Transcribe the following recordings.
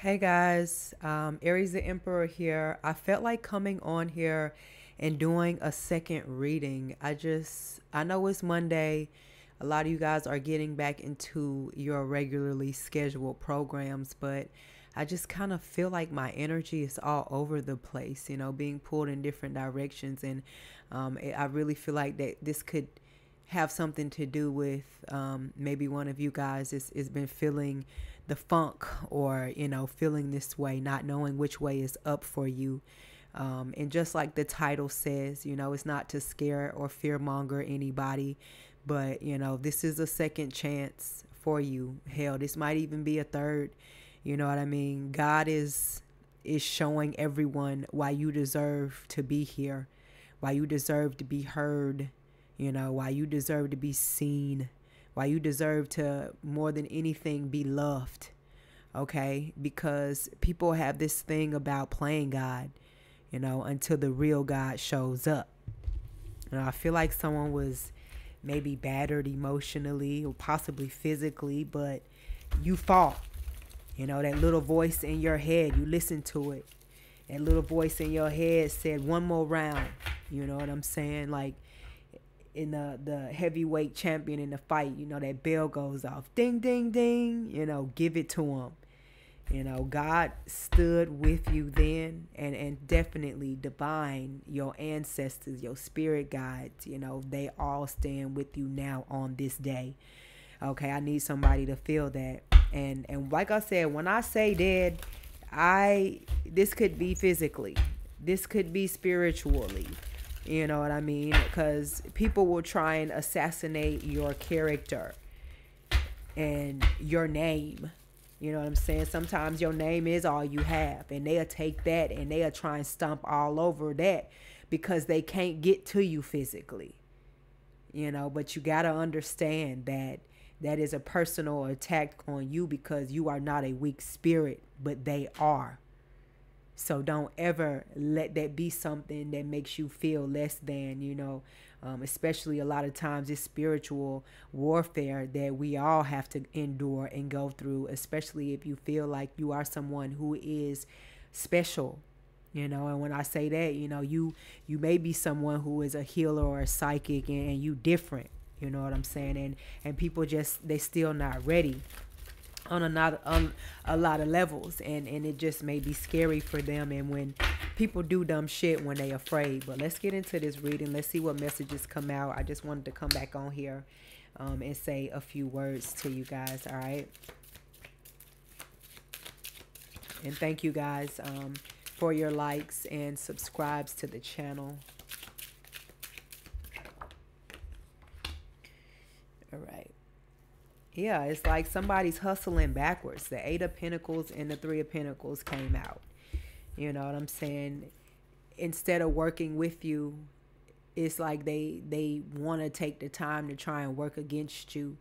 Hey guys, Aries the Emperor here. I felt like coming on here and doing a second reading. I know it's Monday. A lot of you guys are getting back into your regularly scheduled programs, but I just kind of feel like my energy is all over the place, being pulled in different directions. And I really feel like that this could have something to do with maybe one of you guys is been feeling the funk, or feeling this way, not knowing which way is up for you. And just like the title says, it's not to scare or fearmonger anybody, but this is a second chance for you. Hell, this might even be a third. You know what I mean? God is showing everyone why you deserve to be here, why you deserve to be heard, why you deserve to be seen, why you deserve to, more than anything, be loved. Okay? Because people have this thing about playing God, until the real God shows up. I feel like someone was maybe battered emotionally or possibly physically, but you fought. That little voice in your head, you listen to it. That little voice in your head said, one more round. You know what I'm saying? Like, in the heavyweight champion in the fight, that bell goes off, ding ding ding, give it to him. God stood with you then, and definitely divine, your ancestors, your spirit guides, they all stand with you now on this day. Okay, I need somebody to feel that. And like I said, when I say dead, this could be physically, this could be spiritually. You know what I mean? Because people will try and assassinate your character and your name. You know what I'm saying? Sometimes your name is all you have, and they'll take that and they'll try and stomp all over that because they can't get to you physically. But you got to understand that that is a personal attack on you, because you are not a weak spirit, but they are. So don't ever let that be something that makes you feel less than, especially a lot of times it's spiritual warfare that we all have to endure and go through, especially if you feel like you are someone who is special. And when I say that, you may be someone who is a healer or a psychic, and you different. You know what I'm saying? And people they still not ready on a lot of levels, and it just may be scary for them. And when people do dumb shit when they afraid. But let's get into this reading. Let's see what messages come out. I just wanted to come back on here and say a few words to you guys. All right. And thank you guys for your likes and subscribes to the channel. All right. Yeah, it's like somebody's hustling backwards. The Eight of Pentacles and the Three of Pentacles came out. You know what I'm saying? Instead of working with you, it's like they want to take the time to try and work against you.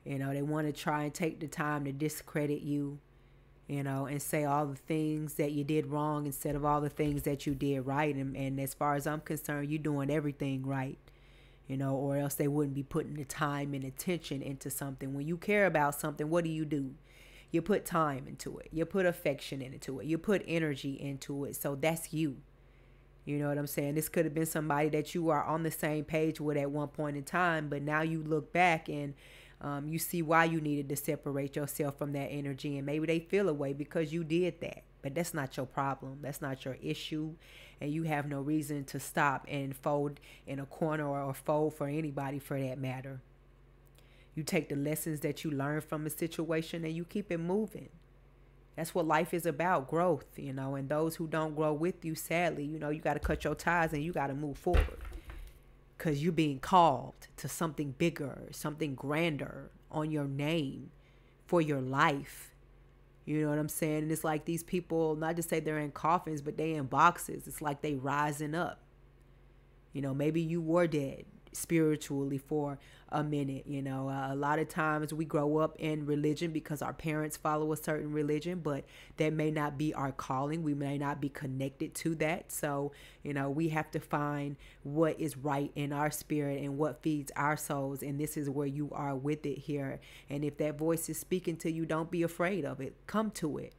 They want to try and take the time to discredit you, and say all the things that you did wrong instead of all the things that you did right. And as far as I'm concerned, you're doing everything right. Or else they wouldn't be putting the time and attention into something. When you care about something, what do? You put time into it. You put affection into it. You put energy into it. So that's you. You know what I'm saying? This could have been somebody that you are on the same page with at one point in time, but now you look back and you see why you needed to separate yourself from that energy, and maybe they feel away because you did that. But that's not your problem. That's not your issue. And you have no reason to stop and fold in a corner, or fold for anybody for that matter. You take the lessons that you learn from a situation and you keep it moving. That's what life is about, growth, and those who don't grow with you, sadly, you got to cut your ties and you got to move forward. Because you're being called to something bigger, something grander on your name for your life. You know what I'm saying? And it's like these people, not to say they're in coffins, but they in boxes. It's like they rising up. Maybe you were dead spiritually for a minute. A lot of times we grow up in religion because our parents follow a certain religion, but that may not be our calling. We may not be connected to that. So, we have to find what is right in our spirit and what feeds our souls. And this is where you are with it here. And if that voice is speaking to you, don't be afraid of it. Come to it.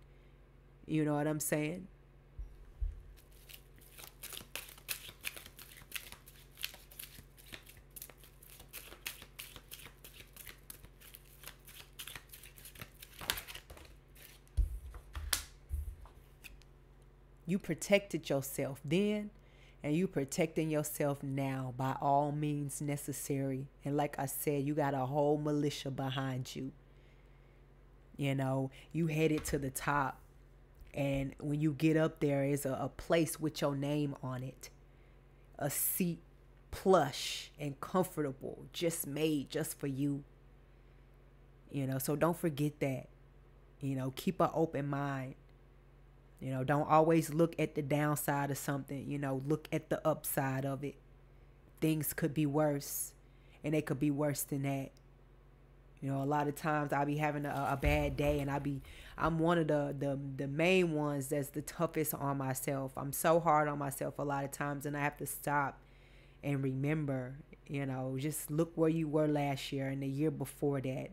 You know what I'm saying? You protected yourself then, and you protecting yourself now by all means necessary. And like I said, you got a whole militia behind you. You know, you headed to the top. And when you get up there is a place with your name on it. A seat, plush and comfortable, just made just for you. You know, so don't forget that. You know, keep an open mind. You know, don't always look at the downside of something. You know, look at the upside of it. Things could be worse, and they could be worse than that. You know, a lot of times I'll be having a bad day, and I'm one of the main ones that's the toughest on myself. I'm so hard on myself a lot of times, and I have to stop and remember, you know, just look where you were last year and the year before that.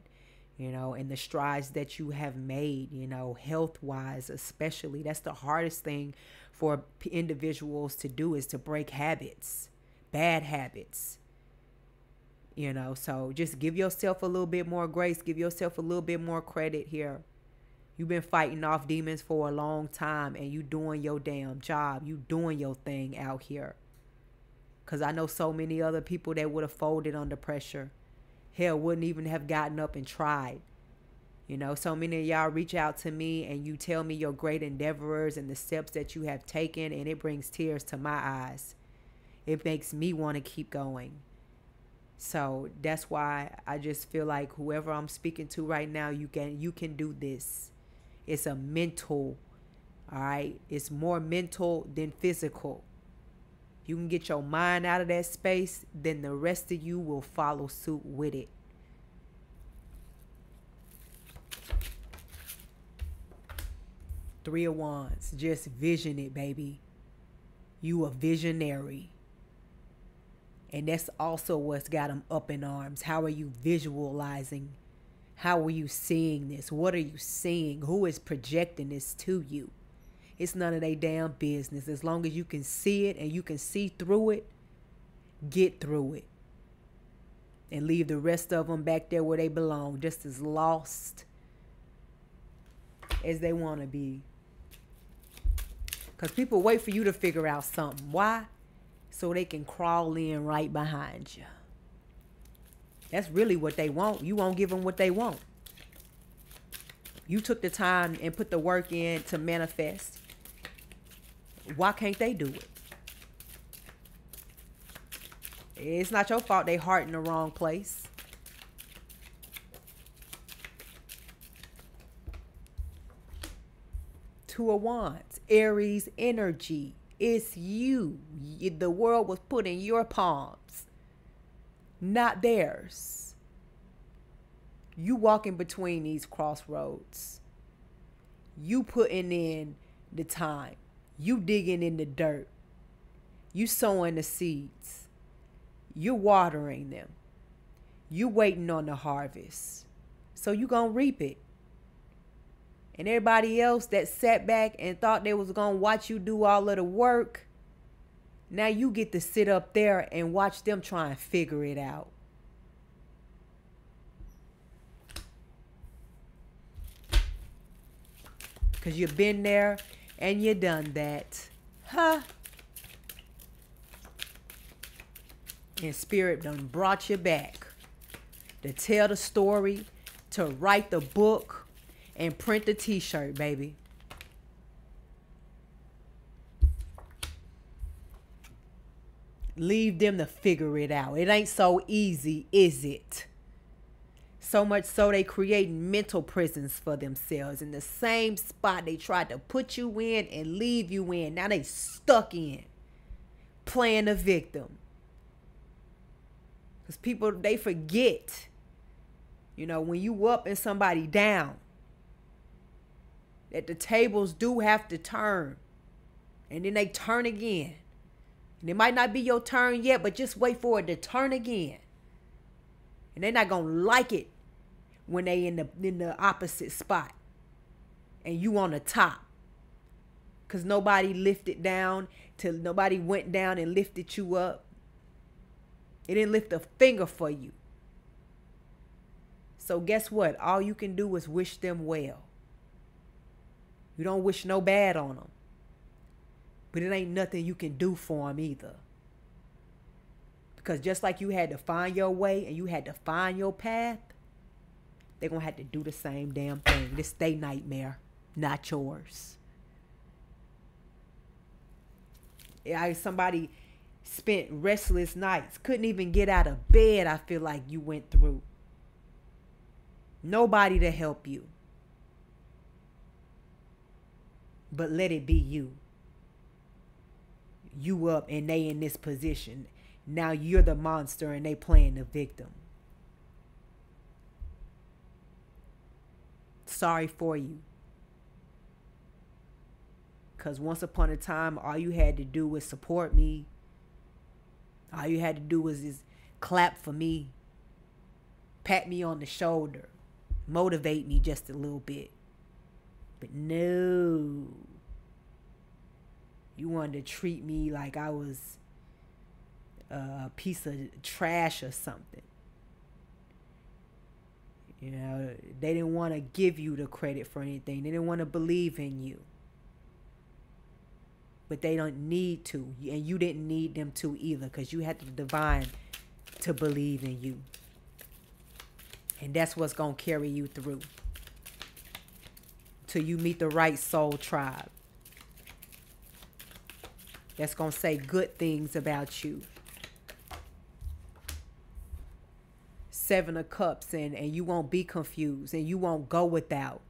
You know, and the strides that you have made, you know, health-wise especially. That's the hardest thing for individuals to do, is to break habits, bad habits. You know, so just give yourself a little bit more grace. Give yourself a little bit more credit here. You've been fighting off demons for a long time, and you doing your damn job. You doing your thing out here. Because I know so many other people that would have folded under pressure. Hell, wouldn't even have gotten up and tried. You know, so many of y'all reach out to me and you tell me your great endeavors and the steps that you have taken, and it brings tears to my eyes. It makes me want to keep going. So that's why I just feel like whoever I'm speaking to right now, you can do this. It's a mental, all right? It's more mental than physical. You can get your mind out of that space, then the rest of you will follow suit with it. Three of Wands, just vision it, baby. You a visionary. And that's also what's got them up in arms. How are you visualizing? How are you seeing this? What are you seeing? Who is projecting this to you? It's none of their damn business. As long as you can see it and you can see through it, get through it. And leave the rest of them back there where they belong, just as lost as they want to be. Because people wait for you to figure out something. Why? So they can crawl in right behind you. That's really what they want. You won't give them what they want. You took the time and put the work in to manifest. Why can't they do it? It's not your fault they heart in the wrong place. Two of Wands, Aries energy. It's you. The world was put in your palms, not theirs. You walking between these crossroads. You putting in the time. You digging in the dirt. You sowing the seeds. You're watering them. You waiting on the harvest. So you gonna reap it. And everybody else that sat back and thought they was gonna watch you do all of the work, now you get to sit up there and watch them try and figure it out. Because you've been there and you done that. Huh? And Spirit done brought you back to tell the story, to write the book, and print the t-shirt, baby. Leave them to figure it out. It ain't so easy, is it? So much so they creating mental prisons for themselves in the same spot they tried to put you in and leave you in. Now they stuck in, playing the victim. Because people, they forget, you know, when you up and somebody down, that the tables do have to turn. And then they turn again. And it might not be your turn yet, but just wait for it to turn again. And they're not going to like it when they in the opposite spot. And you on the top. Because nobody lifted down, till nobody went down and lifted you up. It didn't lift a finger for you. So guess what? All you can do is wish them well. You don't wish no bad on them. But it ain't nothing you can do for them either. Because just like you had to find your way and you had to find your path, they're going to have to do the same damn thing. This their nightmare, not yours. Somebody spent restless nights, couldn't even get out of bed, I feel like you went through. Nobody to help you. But let it be you. You up and they in this position. Now you're the monster and they playing the victim. Sorry for you. Because once upon a time, all you had to do was support me. All you had to do was just clap for me. Pat me on the shoulder. Motivate me just a little bit. But no. You wanted to treat me like I was a piece of trash or something. You know, they didn't want to give you the credit for anything. They didn't want to believe in you. But they don't need to. And you didn't need them to either, because you had the divine to believe in you. And that's what's going to carry you through. Till you meet the right soul tribe. That's going to say good things about you. 7 of Cups, and you won't be confused, and you won't go without.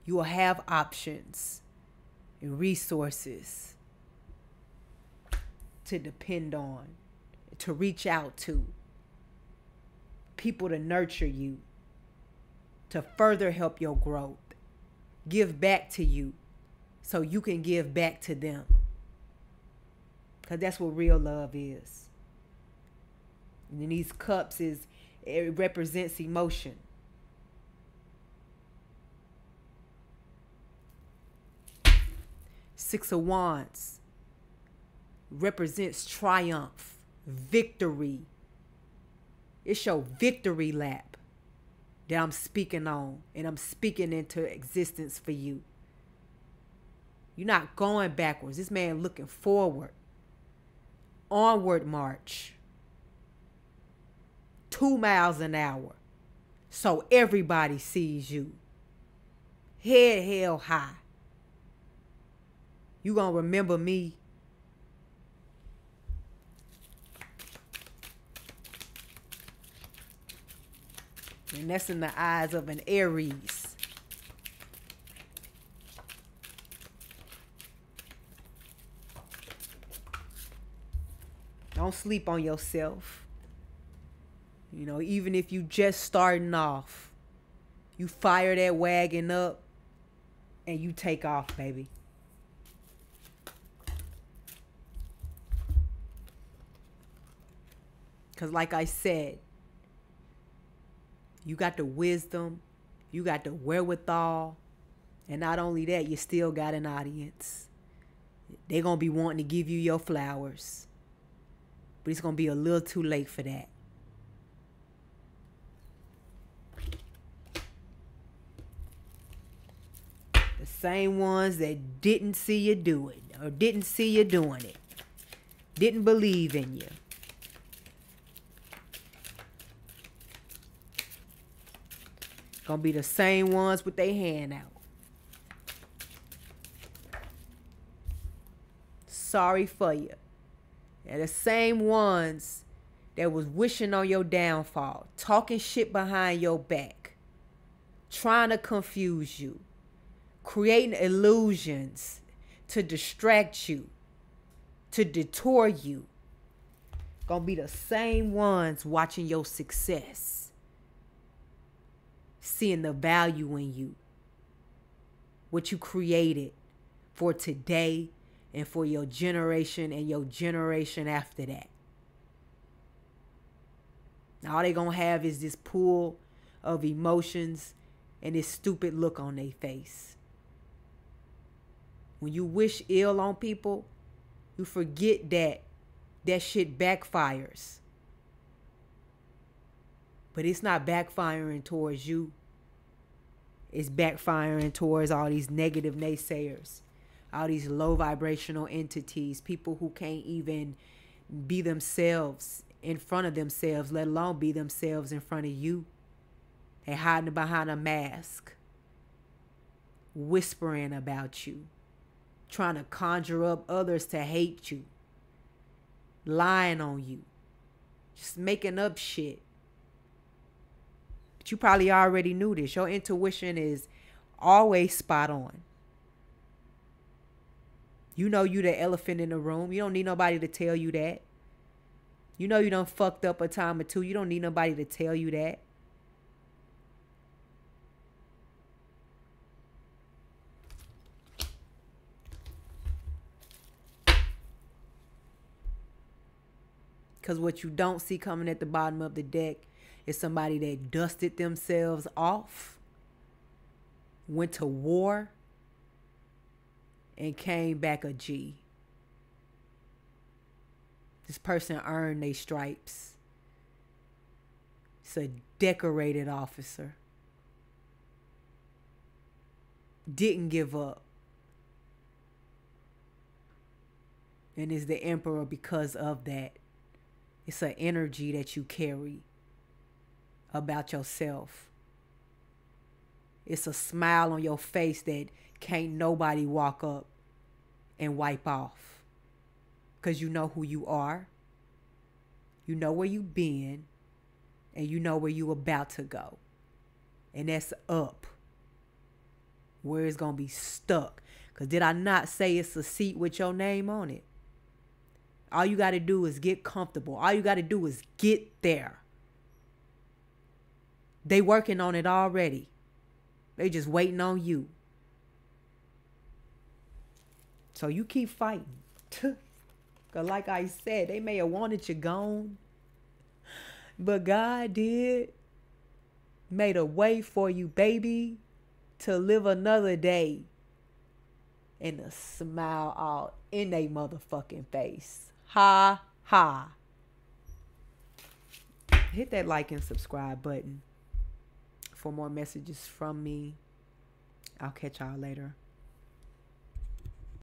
You will have options and resources to depend on, to reach out to. People to nurture you, to further help your growth. Give back to you so you can give back to them. Because that's what real love is. And these cups it represents emotion. Six of Wands represents triumph, victory. It's your victory lap that I'm speaking on, and I'm speaking into existence for you. You're not going backwards. This man looking forward. Onward march. 2 miles an hour. So everybody sees you. Head held high. You gonna remember me. And that's in the eyes of an Aries. Don't sleep on yourself. You know, even if you just starting off, you fire that wagon up and you take off, baby. Because like I said, you got the wisdom, you got the wherewithal, and not only that, you still got an audience. They're going to be wanting to give you your flowers. But it's going to be a little too late for that. The same ones that didn't see you do it, or didn't see you doing it, didn't believe in you. Gonna be the same ones with their hand out. Sorry for you. They're the same ones that was wishing on your downfall, talking shit behind your back, trying to confuse you, creating illusions to distract you, to detour you. Gonna be the same ones watching your success, seeing the value in you, what you created for today and for your generation and your generation after that. Now all they gonna have is this pool of emotions and this stupid look on their face. When you wish ill on people, you forget that that shit backfires. But it's not backfiring towards you. It's backfiring towards all these negative naysayers, all these low vibrational entities, people who can't even be themselves in front of themselves, let alone be themselves in front of you. They hiding behind a mask, whispering about you, trying to conjure up others to hate you, lying on you, just making up shit. But you probably already knew this. Your intuition is always spot on. You know you the elephant in the room. You don't need nobody to tell you that. You know you done fucked up a time or two. You don't need nobody to tell you that. Because what you don't see coming at the bottom of the deck is somebody that dusted themselves off, went to war, and came back a G. This person earned their stripes. It's a decorated officer. Didn't give up. And is the emperor because of that. It's an energy that you carry about yourself. It's a smile on your face that can't nobody walk up and wipe off. Because you know who you are. You know where you've been. And you know where you about to go. And that's up. Where it's going to be stuck. Because did I not say it's a seat with your name on it? All you got to do is get comfortable. All you got to do is get there. They working on it already. They just waiting on you. So you keep fighting. Because like I said, they may have wanted you gone. But God did. Made a way for you, baby, to live another day. And a smile all in they motherfucking face. Ha, ha. Hit that like and subscribe button for more messages from me. I'll catch y'all later.